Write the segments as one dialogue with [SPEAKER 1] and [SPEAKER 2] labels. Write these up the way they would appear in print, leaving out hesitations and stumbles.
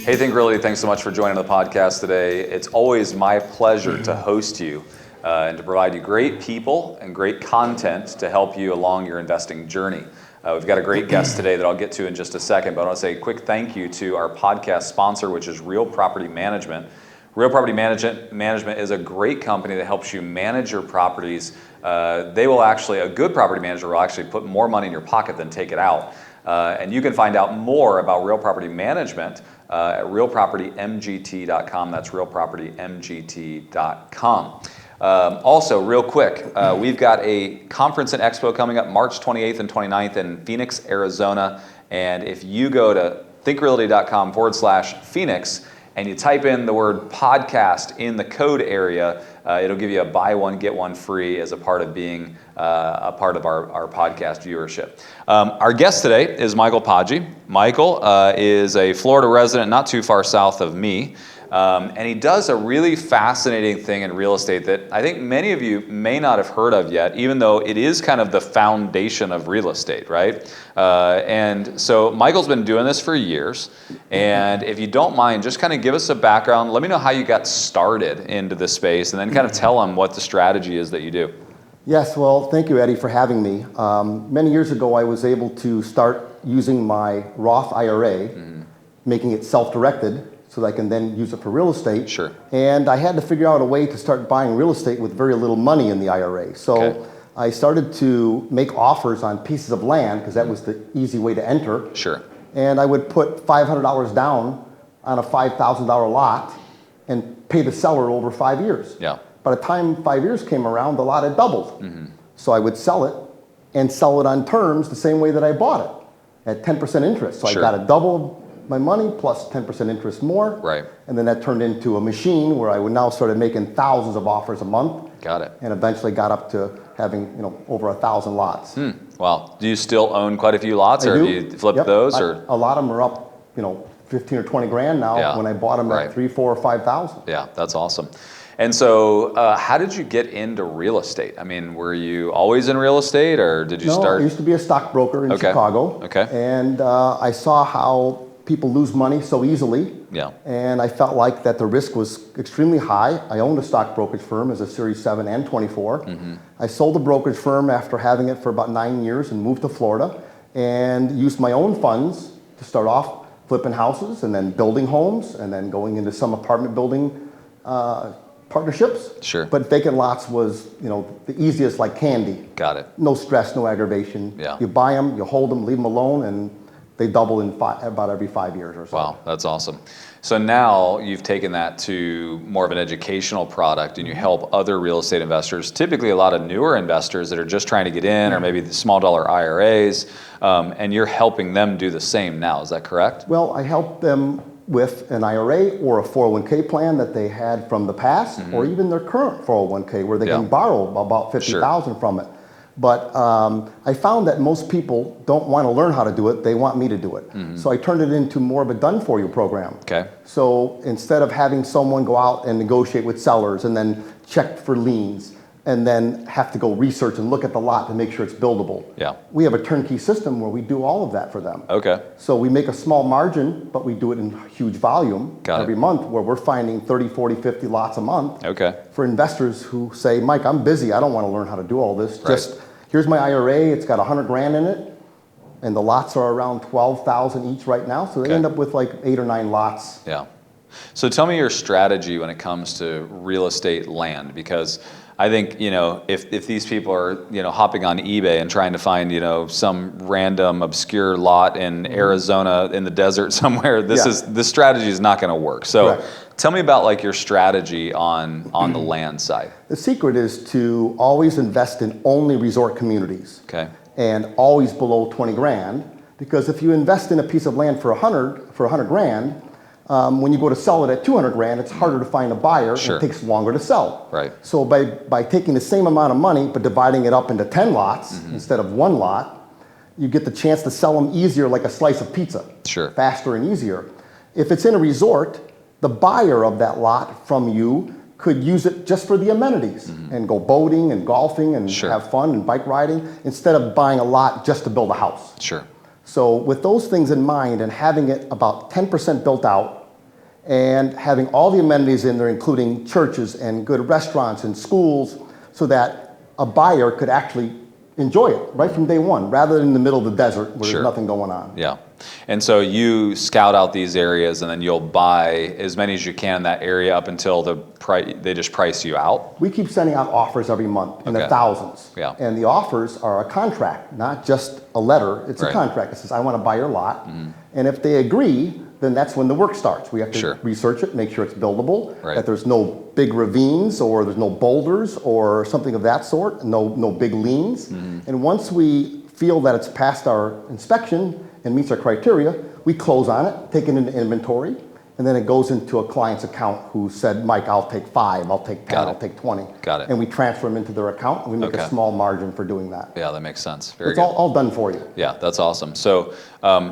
[SPEAKER 1] Hey, Think Realty, thanks so much for joining the podcast today. It's always my pleasure to host you and to provide you great people and great content to help you along your investing journey. We've got a great guest today that I'll get to in just a second, but I want to say a quick thank you to our podcast sponsor, which is Real Property Management. Real Property Management is a great company that helps you manage your properties. A good property manager will actually put more money in your pocket than take it out. And you can find out more about Real Property Management at realpropertymgt.com. That's realpropertymgt.com. Also, real quick, we've got a conference and expo coming up March 28th and 29th in Phoenix, Arizona. And if you go to thinkrealty.com/Phoenix and you type in the word podcast in the code area, it'll give you a buy one, get one free as a part of being a part of our podcast viewership. Our guest today is Michael Paggi. Michael is a Florida resident not too far south of me. And he does a really fascinating thing in real estate that I think many of you may not have heard of yet, even though it is kind of the foundation of real estate, right? And so Michael's been doing this for years. And if you don't mind, just kind of give us a background. Let me know how you got started into this space, and then kind of tell them what the strategy is that you do.
[SPEAKER 2] Yes, well, thank you, Eddie, for having me. Many years ago, I was able to start using my Roth IRA, making it self-directed, so that I can then use it for real estate.
[SPEAKER 1] Sure.
[SPEAKER 2] And I had to figure out a way to start buying real estate with very little money in the IRA. So I started to make offers on pieces of land, because that was the easy way to enter.
[SPEAKER 1] Sure.
[SPEAKER 2] And I would put $500 down on a $5,000 lot and pay the seller over 5 years.
[SPEAKER 1] Yeah.
[SPEAKER 2] By the time 5 years came around, the lot had doubled. So I would sell it and sell it on terms the same way that I bought it, at 10% interest. So
[SPEAKER 1] Sure.
[SPEAKER 2] I got a double my money plus 10% interest more.
[SPEAKER 1] Right.
[SPEAKER 2] And then that turned into a machine where I would now started making thousands of offers a month.
[SPEAKER 1] Got it.
[SPEAKER 2] And eventually got up to having over 1,000 lots.
[SPEAKER 1] Wow. Do you still own quite a few lots, or
[SPEAKER 2] I do.
[SPEAKER 1] have you flipped those? Or
[SPEAKER 2] A lot of them are up, 15 or 20 grand now.
[SPEAKER 1] Yeah.
[SPEAKER 2] When I bought them at 3, 4, or 5,000.
[SPEAKER 1] Yeah, that's awesome. And so how did you get into real estate? I mean, were you always in real estate, or did you start?
[SPEAKER 2] I used to be a stockbroker in Chicago.
[SPEAKER 1] Okay.
[SPEAKER 2] And I saw how people lose money so easily.
[SPEAKER 1] Yeah.
[SPEAKER 2] And I felt like that the risk was extremely high. I owned a stock brokerage firm as a Series 7 and 24. I sold the brokerage firm after having it for about 9 years and moved to Florida and used my own funds to start off flipping houses and then building homes and then going into some apartment building partnerships.
[SPEAKER 1] Sure.
[SPEAKER 2] But vacant lots was, the easiest like candy.
[SPEAKER 1] Got it.
[SPEAKER 2] No stress, no aggravation.
[SPEAKER 1] Yeah.
[SPEAKER 2] You buy them, you hold them, leave them alone, and they double in about every 5 years or so.
[SPEAKER 1] Wow, that's awesome. So now you've taken that to more of an educational product, and you help other real estate investors, typically a lot of newer investors that are just trying to get in, or maybe the small dollar IRAs, and you're helping them do the same now. Is that correct?
[SPEAKER 2] Well, I help them with an IRA or a 401k plan that they had from the past, or even their current 401k where they can borrow about $50,000 from it. But I found that most people don't want to learn how to do it, they want me to do it. So I turned it into more of a done-for-you program.
[SPEAKER 1] Okay.
[SPEAKER 2] So instead of having someone go out and negotiate with sellers and then check for liens and then have to go research and look at the lot to make sure it's buildable, we have a turnkey system where we do all of that for them.
[SPEAKER 1] Okay.
[SPEAKER 2] So we make a small margin, but we do it in huge volume every month, where we're finding 30, 40, 50 lots a month for investors who say, Mike, I'm busy, I don't want to learn how to do all this. Just here's my IRA, it's got 100 grand in it, and the lots are around 12,000 each right now, so they end up with like 8 or 9 lots.
[SPEAKER 1] Yeah. So tell me your strategy when it comes to real estate land, because I think, if these people are, hopping on eBay and trying to find, some random obscure lot in Arizona in the desert somewhere, this strategy is not going to work. So tell me about like your strategy on the land side.
[SPEAKER 2] The secret is to always invest in only resort communities.
[SPEAKER 1] Okay.
[SPEAKER 2] And always below 20 grand, because if you invest in a piece of land for 100 grand, when you go to sell it at 200 grand, it's harder to find a buyer, and it takes longer to sell.
[SPEAKER 1] Right.
[SPEAKER 2] So by taking the same amount of money but dividing it up into 10 lots instead of 1 lot, you get the chance to sell them easier, like a slice of pizza.
[SPEAKER 1] Sure.
[SPEAKER 2] Faster and easier. If it's in a resort, the buyer of that lot from you could use it just for the amenities and go boating and golfing and have fun and bike riding, instead of buying a lot just to build a house.
[SPEAKER 1] Sure.
[SPEAKER 2] So with those things in mind and having it about 10% built out and having all the amenities in there, including churches and good restaurants and schools, so that a buyer could actually enjoy it right from day one, rather than in the middle of the desert where
[SPEAKER 1] Sure.
[SPEAKER 2] there's nothing going on.
[SPEAKER 1] Yeah. And so you scout out these areas and then you'll buy as many as you can in that area up until they just price you out?
[SPEAKER 2] We keep sending out offers every month in the
[SPEAKER 1] Okay.
[SPEAKER 2] thousands.
[SPEAKER 1] Yeah.
[SPEAKER 2] And the offers are a contract, not just a letter. It's
[SPEAKER 1] Right.
[SPEAKER 2] a contract that says, I want to buy your lot. And if they agree, then that's when the work starts. We have to
[SPEAKER 1] Sure.
[SPEAKER 2] research it, make sure it's buildable,
[SPEAKER 1] Right.
[SPEAKER 2] that there's no big ravines or there's no boulders or something of that sort, no big liens. And once we feel that it's passed our inspection and meets our criteria, we close on it, take it into inventory, and then it goes into a client's account who said, Mike, I'll take 5, I'll take 10,
[SPEAKER 1] Got it.
[SPEAKER 2] I'll take 20.
[SPEAKER 1] Got it.
[SPEAKER 2] And we transfer them into their account, and we make
[SPEAKER 1] Okay.
[SPEAKER 2] a small margin for doing that.
[SPEAKER 1] Yeah, that makes sense. Very
[SPEAKER 2] It's
[SPEAKER 1] good.
[SPEAKER 2] all done for you.
[SPEAKER 1] Yeah, that's awesome. So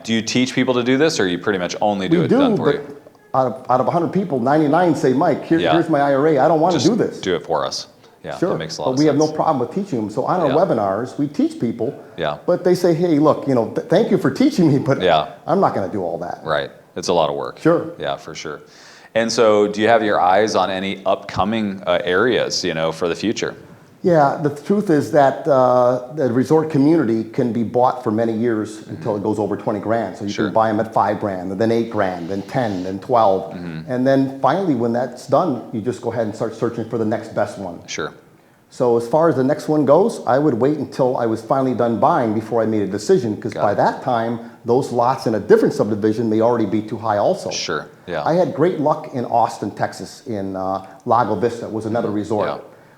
[SPEAKER 1] do you teach people to do this, or you pretty much only do
[SPEAKER 2] We
[SPEAKER 1] it done for
[SPEAKER 2] but
[SPEAKER 1] you?
[SPEAKER 2] out of 100 people, 99 say, Mike,
[SPEAKER 1] Yeah.
[SPEAKER 2] here's my IRA, I don't want to
[SPEAKER 1] Just
[SPEAKER 2] do this.
[SPEAKER 1] do it for us. Yeah,
[SPEAKER 2] Sure,
[SPEAKER 1] that makes a lot
[SPEAKER 2] but
[SPEAKER 1] of
[SPEAKER 2] we
[SPEAKER 1] sense.
[SPEAKER 2] have no problem with teaching them. So on our
[SPEAKER 1] Yeah.
[SPEAKER 2] webinars, we teach people,
[SPEAKER 1] Yeah.
[SPEAKER 2] but they say, hey, look, thank you for teaching me, but
[SPEAKER 1] Yeah.
[SPEAKER 2] I'm not going to do all that.
[SPEAKER 1] Right. It's a lot of work.
[SPEAKER 2] Sure.
[SPEAKER 1] Yeah, for sure. And so do you have your eyes on any upcoming areas, for the future?
[SPEAKER 2] Yeah, the truth is that the resort community can be bought for many years until it goes over 20 grand. So you
[SPEAKER 1] Sure.
[SPEAKER 2] can buy them at 5 grand, and then 8 grand, then 10, then 12. And then finally, when that's done, you just go ahead and start searching for the next best one.
[SPEAKER 1] Sure.
[SPEAKER 2] So as far as the next one goes, I would wait until I was finally done buying before I made a decision, because
[SPEAKER 1] Got
[SPEAKER 2] by
[SPEAKER 1] it.
[SPEAKER 2] that time, those lots in a different subdivision may already be too high also.
[SPEAKER 1] Sure. Yeah.
[SPEAKER 2] I had great luck in Austin, Texas, in Lago Vista, was another resort.
[SPEAKER 1] Yeah.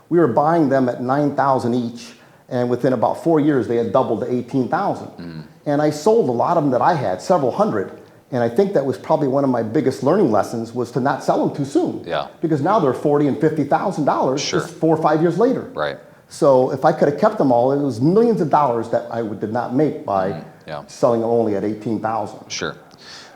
[SPEAKER 2] We were buying them at 9,000 each, and within about 4 years, they had doubled to 18,000. And I sold a lot of them that I had, several hundred, and I think that was probably one of my biggest learning lessons, was to not sell them too soon.
[SPEAKER 1] Yeah.
[SPEAKER 2] Because now they're $40,000 and $50,000
[SPEAKER 1] Sure.
[SPEAKER 2] just 4 or 5 years later.
[SPEAKER 1] Right.
[SPEAKER 2] So if I could have kept them all, it was millions of dollars that I did not make by
[SPEAKER 1] Yeah.
[SPEAKER 2] selling them only at 18,000.
[SPEAKER 1] Sure.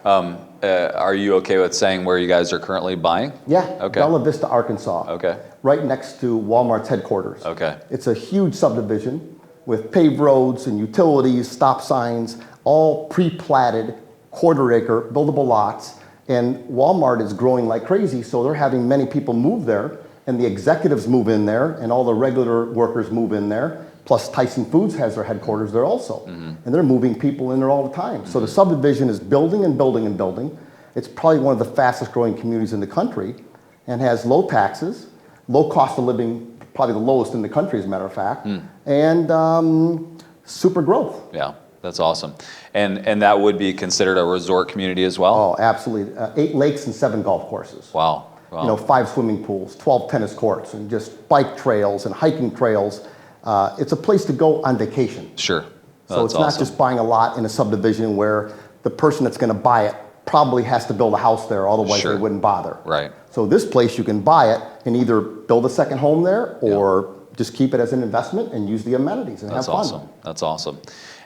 [SPEAKER 1] Are you okay with saying where you guys are currently buying?
[SPEAKER 2] Yeah,
[SPEAKER 1] Okay.
[SPEAKER 2] Bella Vista, Arkansas.
[SPEAKER 1] Okay.
[SPEAKER 2] Right next to Walmart's headquarters.
[SPEAKER 1] Okay.
[SPEAKER 2] It's a huge subdivision with paved roads and utilities, stop signs, all pre-platted, quarter-acre buildable lots. And Walmart is growing like crazy, so they're having many people move there, and the executives move in there, and all the regular workers move in there. Plus Tyson Foods has their headquarters there also. And they're moving people in there all the time. So the subdivision is building and building and building. It's probably one of the fastest growing communities in the country, and has low taxes, low cost of living, probably the lowest in the country as a matter of fact, and super growth.
[SPEAKER 1] Yeah. That's awesome. And that would be considered a resort community as well?
[SPEAKER 2] Oh, absolutely. 8 lakes and 7 golf courses.
[SPEAKER 1] Wow. Wow.
[SPEAKER 2] 5 swimming pools, 12 tennis courts, and just bike trails and hiking trails. It's a place to go on vacation.
[SPEAKER 1] Sure.
[SPEAKER 2] So it's not just buying a lot in a subdivision where the person that's going to buy it probably has to build a house there, otherwise
[SPEAKER 1] Sure.
[SPEAKER 2] they wouldn't bother.
[SPEAKER 1] Right.
[SPEAKER 2] So this place, you can buy it and either build a second home there or just keep it as an investment and use the amenities and
[SPEAKER 1] That's
[SPEAKER 2] have fun.
[SPEAKER 1] awesome. That's awesome.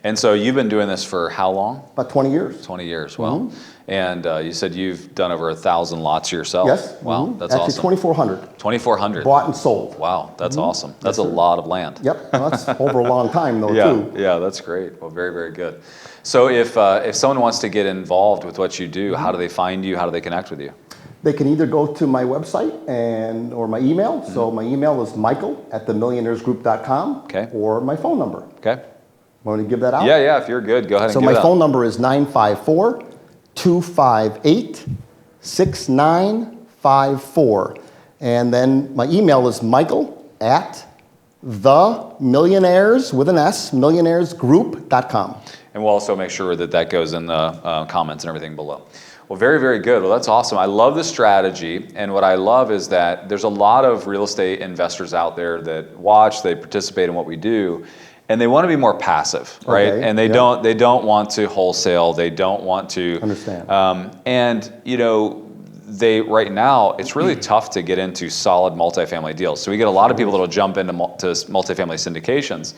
[SPEAKER 1] And so you've been doing this for how long?
[SPEAKER 2] About 20 years.
[SPEAKER 1] 20 years. Wow. And you said you've done over 1,000 lots yourself.
[SPEAKER 2] Yes.
[SPEAKER 1] Wow. That's
[SPEAKER 2] Actually,
[SPEAKER 1] awesome.
[SPEAKER 2] 2,400
[SPEAKER 1] 2,400.
[SPEAKER 2] bought and sold.
[SPEAKER 1] Wow. That's awesome. That's a lot of land.
[SPEAKER 2] Yep, well, that's over a long time though,
[SPEAKER 1] Yeah.
[SPEAKER 2] too.
[SPEAKER 1] Yeah. That's great. Well, very, very good. So if someone wants to get involved with what you do, how do they find you? How do they connect with you?
[SPEAKER 2] They can either go to my website or my email. So my email is michael@themillionairesgroup.com.
[SPEAKER 1] Okay.
[SPEAKER 2] Or my phone number.
[SPEAKER 1] Okay.
[SPEAKER 2] Want me to give that out?
[SPEAKER 1] Yeah. If you're good, go ahead and
[SPEAKER 2] So
[SPEAKER 1] give
[SPEAKER 2] my
[SPEAKER 1] it out.
[SPEAKER 2] phone number is 954-258-6954. And then my email is michael@themillionaires, with an S, millionairesgroup.com.
[SPEAKER 1] And we'll also make sure that that goes in the comments and everything below. Well, very, very good. Well, that's awesome. I love the strategy. And what I love is that there's a lot of real estate investors out there that watch, they participate in what we do, and they want to be more passive, right?
[SPEAKER 2] Okay,
[SPEAKER 1] And they don't want to wholesale. They don't want to
[SPEAKER 2] Understand.
[SPEAKER 1] They right now it's really tough to get into solid multifamily deals. So we get a lot of people that'll jump into multifamily syndications.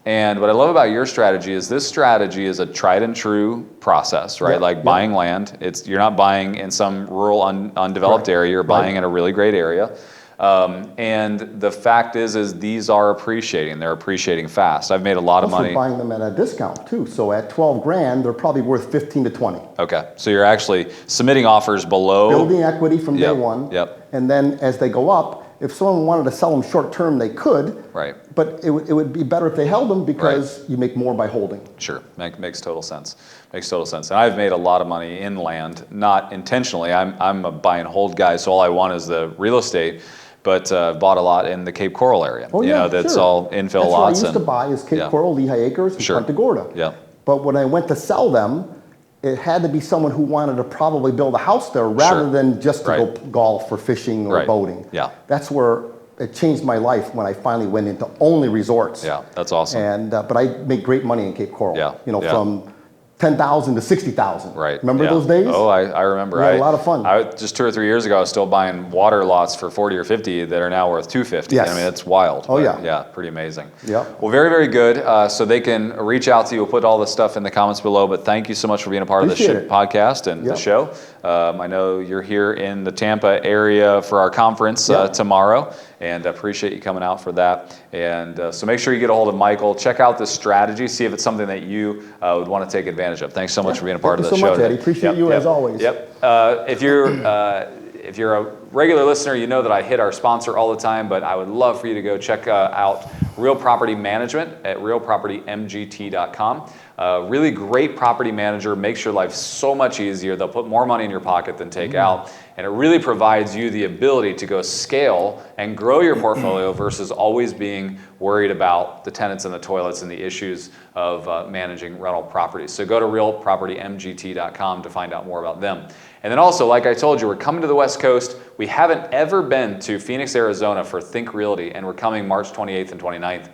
[SPEAKER 1] And what I love about your strategy is this strategy is a tried and true process, right?
[SPEAKER 2] Yep,
[SPEAKER 1] Like
[SPEAKER 2] yep.
[SPEAKER 1] buying land. You're not buying in some rural undeveloped
[SPEAKER 2] Correct.
[SPEAKER 1] area. You're buying in a really great area. And the fact is these are appreciating. They're appreciating fast. I've made a lot of
[SPEAKER 2] Also
[SPEAKER 1] money.
[SPEAKER 2] buying them at a discount too. So at 12 grand, they're probably worth 15 to 20.
[SPEAKER 1] Okay, so you're actually submitting offers below.
[SPEAKER 2] Building equity from day
[SPEAKER 1] Yep,
[SPEAKER 2] one.
[SPEAKER 1] yep.
[SPEAKER 2] And then as they go up, if someone wanted to sell them short term, they could.
[SPEAKER 1] Right.
[SPEAKER 2] But it would be better if they held them because you make more by holding.
[SPEAKER 1] Sure, makes total sense. Makes total sense. And I've made a lot of money in land, not intentionally. I'm a buy and hold guy, so all I want is the real estate. But bought a lot in the Cape Coral area.
[SPEAKER 2] Oh, yeah,
[SPEAKER 1] That's
[SPEAKER 2] sure.
[SPEAKER 1] all infill
[SPEAKER 2] That's
[SPEAKER 1] lots.
[SPEAKER 2] what I used to buy is Cape Coral, Lehigh Acres, and
[SPEAKER 1] Sure.
[SPEAKER 2] Punta Gorda.
[SPEAKER 1] Yeah.
[SPEAKER 2] But when I went to sell them, it had to be someone who wanted to probably build a house there rather
[SPEAKER 1] Sure.
[SPEAKER 2] than just to
[SPEAKER 1] Right.
[SPEAKER 2] go golf or fishing or
[SPEAKER 1] Right.
[SPEAKER 2] boating.
[SPEAKER 1] Yeah.
[SPEAKER 2] That's where it changed my life when I finally went into only resorts.
[SPEAKER 1] Yeah, that's awesome.
[SPEAKER 2] And but I made great money in Cape Coral.
[SPEAKER 1] Yeah, yeah.
[SPEAKER 2] From 10,000 to 60,000.
[SPEAKER 1] Right.
[SPEAKER 2] Remember
[SPEAKER 1] yeah.
[SPEAKER 2] those days?
[SPEAKER 1] Oh, I remember.
[SPEAKER 2] We had a lot of fun.
[SPEAKER 1] Just 2 or 3 years ago, I was still buying water lots for 40 or 50 that are now worth 250.
[SPEAKER 2] Yes.
[SPEAKER 1] I mean, it's wild.
[SPEAKER 2] Oh,
[SPEAKER 1] but
[SPEAKER 2] yeah.
[SPEAKER 1] Yeah, pretty amazing.
[SPEAKER 2] Yeah.
[SPEAKER 1] Well, very, very good. So they can reach out to you. We'll put all this stuff in the comments below. But thank you so much for being a part
[SPEAKER 2] Appreciate
[SPEAKER 1] of the
[SPEAKER 2] it.
[SPEAKER 1] podcast and
[SPEAKER 2] Yeah.
[SPEAKER 1] the show. I know you're here in the Tampa area for our conference
[SPEAKER 2] Yeah.
[SPEAKER 1] tomorrow. And appreciate you coming out for that. And so make sure you get a hold of Michael. Check out this strategy. See if it's something that you would want to take advantage of. Thanks so much for being a part of the
[SPEAKER 2] Thank
[SPEAKER 1] show.
[SPEAKER 2] you so much, Eddie. Appreciate you as always.
[SPEAKER 1] Yep. If you're a regular listener, you know that I hit our sponsor all the time, but I would love for you to go check out Real Property Management at realpropertymgt.com. Really great property manager, makes your life so much easier. They'll put more money in your pocket than take out, and it really provides you the ability to go scale and grow your portfolio versus always being worried about the tenants and the toilets and the issues of managing rental properties. So go to realpropertymgt.com to find out more about them. And then also, like I told you, we're coming to the West Coast. We haven't ever been to Phoenix, Arizona for Think Realty, and we're coming March 28th and 29th.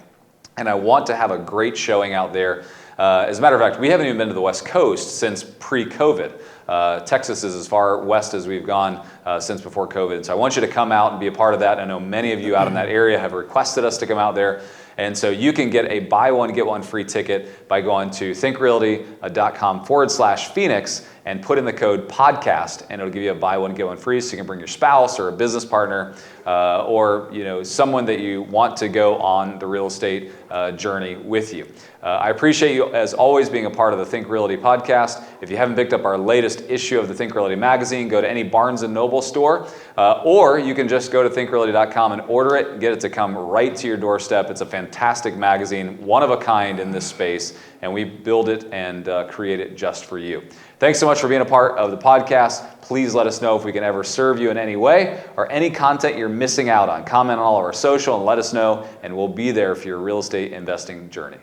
[SPEAKER 1] And I want to have a great showing out there. As a matter of fact, we haven't even been to the West Coast since pre-COVID. Texas is as far west as we've gone since before COVID. So I want you to come out and be a part of that. I know many of you out in that area have requested us to come out there. And so you can get a buy one, get one free ticket by going to thinkrealty.com/Phoenix and put in the code podcast, and it'll give you a buy one, get one free. So you can bring your spouse or a business partner or someone that you want to go on the real estate journey with you. I appreciate you, as always, being a part of the Think Realty podcast. If you haven't picked up our latest issue of the Think Realty magazine, go to any Barnes & Noble store, or you can just go to thinkrealty.com and order it and get it to come right to your doorstep. It's a fantastic magazine, one of a kind in this space, and we build it and create it just for you. Thanks so much for being a part of the podcast. Please let us know if we can ever serve you in any way or any content you're missing out on. Comment on all of our social and let us know, and we'll be there for your real estate investing journey.